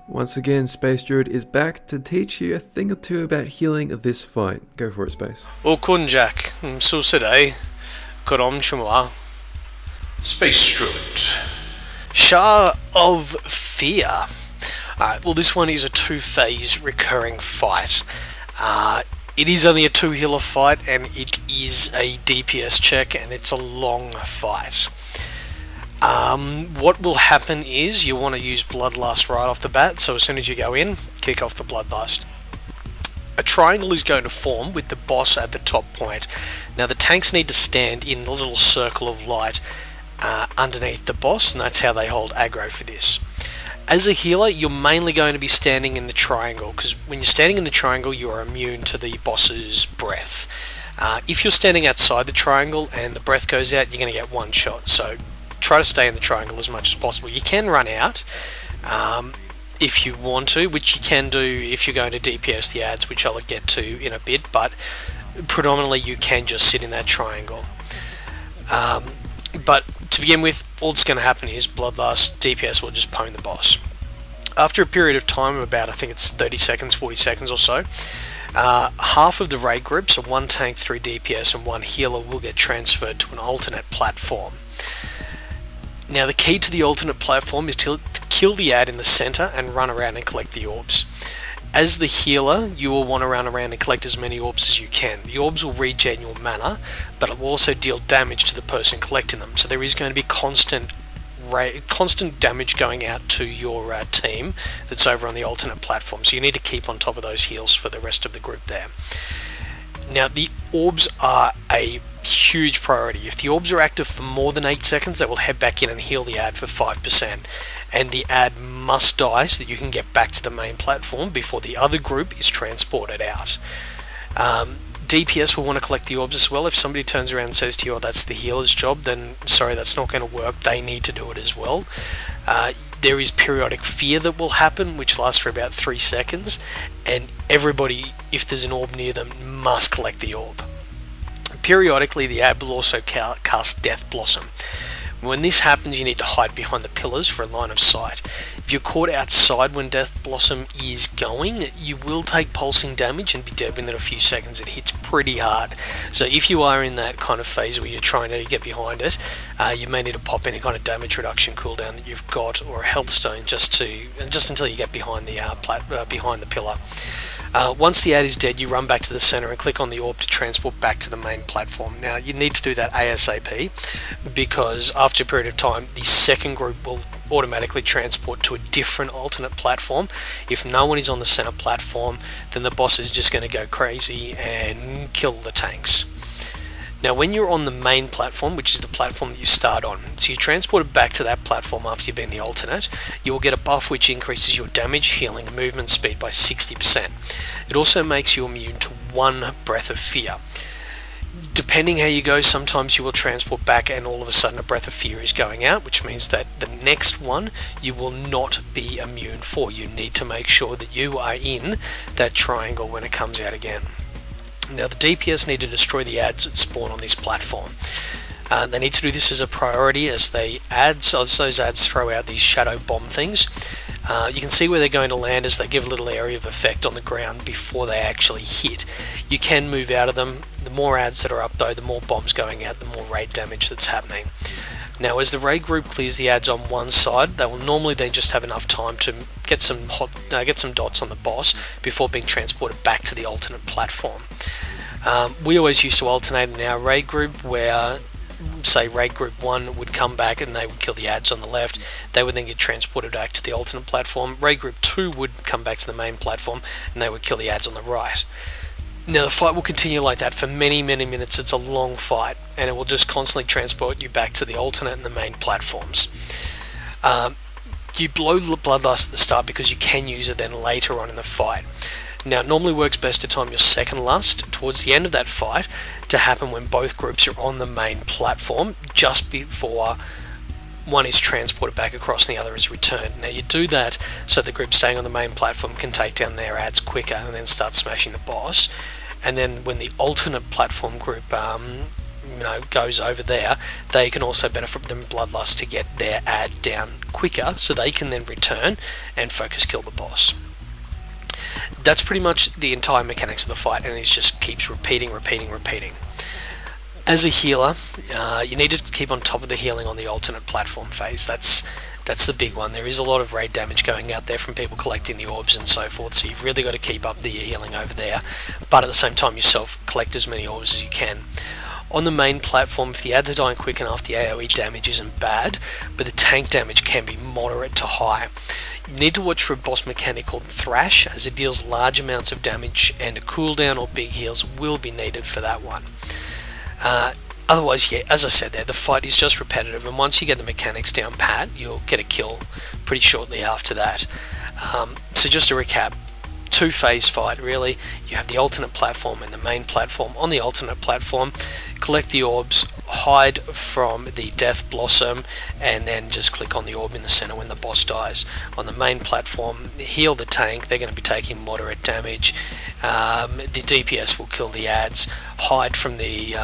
Once again, Space Druid is back to teach you a thing or two about healing this fight. Go for it, Space. Okun Jack, Susede, Korom Chumwa. Space Druid. Shah of Fear. Well, this one is a two-phase recurring fight. It is only a two-healer fight, and it is a DPS check, and it's a long fight. What will happen is you want to use Bloodlust right off the bat, so as soon as you go in, kick off the Bloodlust. A triangle is going to form with the boss at the top point. Now the tanks need to stand in the little circle of light underneath the boss, and that's how they hold aggro for this. As a healer, you're mainly going to be standing in the triangle, because when you're standing in the triangle, you are immune to the boss's breath. If you're standing outside the triangle and the breath goes out, you're going to get one shot, so try to stay in the triangle as much as possible. You can run out if you want to, which you can do if you're going to DPS the adds, which I'll get to in a bit, but predominantly you can just sit in that triangle. But to begin with, all that's going to happen is Bloodlust, DPS will just pwn the boss. After a period of time of about, I think it's 30 seconds, 40 seconds or so, half of the raid group, so one tank, 3 DPS and 1 healer, will get transferred to an alternate platform. Now the key to the alternate platform is to kill the add in the center and run around and collect the orbs. As the healer, you will want to run around and collect as many orbs as you can. The orbs will regen your mana, but it will also deal damage to the person collecting them. So there is going to be constant damage going out to your team that's over on the alternate platform. So you need to keep on top of those heals for the rest of the group there. Now the orbs are a huge priority. If the orbs are active for more than 8 seconds, they will head back in and heal the add for 5%. And the add must die so that you can get back to the main platform before the other group is transported out. DPS will want to collect the orbs as well. If somebody turns around and says to you, oh, that's the healer's job, then sorry, that's not going to work. They need to do it as well. There is periodic fear that will happen, which lasts for about 3 seconds, and everybody, if there's an orb near them, must collect the orb. Periodically, the add will also cast Death Blossom. When this happens, you need to hide behind the pillars for a line of sight. If you're caught outside when Death Blossom is going, you will take pulsing damage and be dead within a few seconds. It hits pretty hard. So if you are in that kind of phase where you're trying to get behind it, you may need to pop any kind of damage reduction cooldown that you've got, or a health stone, just until you get behind the pillar. Once the add is dead, you run back to the center and click on the orb to transport back to the main platform. Now you need to do that ASAP, because after a period of time the second group will automatically transport to a different alternate platform. If no one is on the center platform, then the boss is just going to go crazy and kill the tanks. Now when you're on the main platform, which is the platform that you start on, so you're transported back to that platform after you've been the alternate, you will get a buff which increases your damage, healing and movement speed by 60%. It also makes you immune to 1 Breath of Fear. Depending how you go, sometimes you will transport back and all of a sudden a Breath of Fear is going out, which means that the next one you will not be immune for. You need to make sure that you are in that triangle when it comes out again. Now the DPS need to destroy the adds that spawn on this platform. They need to do this as a priority as those adds throw out these shadow bomb things. You can see where they're going to land as they give a little area of effect on the ground before they actually hit. You can move out of them. The more adds that are up though, the more bombs going out, the more raid damage that's happening. Now as the raid group clears the adds on one side, they will normally then just have enough time to get some dots on the boss before being transported back to the alternate platform. We always used to alternate in our raid group where, say, raid group 1 would come back and they would kill the adds on the left. They would then get transported back to the alternate platform. Raid group 2 would come back to the main platform and they would kill the adds on the right. Now the fight will continue like that for many minutes. It's a long fight and it will just constantly transport you back to the alternate and the main platforms. You blow Bloodlust at the start because you can use it then later on in the fight. Now it normally works best to time your second lust towards the end of that fight to happen when both groups are on the main platform, just before one is transported back across and the other is returned. Now you do that so the group staying on the main platform can take down their adds quicker and then start smashing the boss. And then when the alternate platform group goes over there, they can also benefit from Bloodlust to get their AD down quicker, so they can then return and focus kill the boss. That's pretty much the entire mechanics of the fight, and it just keeps repeating. As a healer, you need to keep on top of the healing on the alternate platform phase. That's the big one. There is a lot of raid damage going out there from people collecting the orbs and so forth, so you've really got to keep up the healing over there, but at the same time yourself collect as many orbs as you can. On the main platform, if the ADDON are dying quick enough, the AoE damage isn't bad, but the tank damage can be moderate to high. You need to watch for a boss mechanic called Thrash, as it deals large amounts of damage, and a cooldown or big heals will be needed for that one. Otherwise, yeah, as I said there, the fight is just repetitive, and once you get the mechanics down pat, you'll get a kill pretty shortly after that. So just to recap, two-phase fight really. You have the alternate platform and the main platform. On the alternate platform, collect the orbs, hide from the death blossom, and then just click on the orb in the center when the boss dies. On the main platform, heal the tank. They're going to be taking moderate damage. The DPS will kill the ads. Hide from the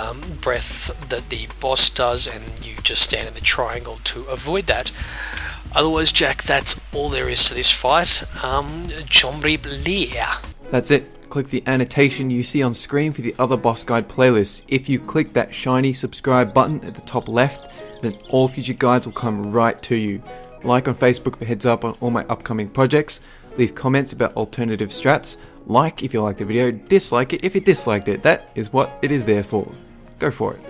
breath that the boss does, and you just stand in the triangle to avoid that. Otherwise, Jack, that's all there is to this fight. That's it. Click the annotation you see on screen for the other boss guide playlists. If you click that shiny subscribe button at the top left, then all future guides will come right to you. Like on Facebook for heads up on all my upcoming projects. Leave comments about alternative strats. Like if you liked the video, dislike it if you disliked it. That is what it is there for. Go for it.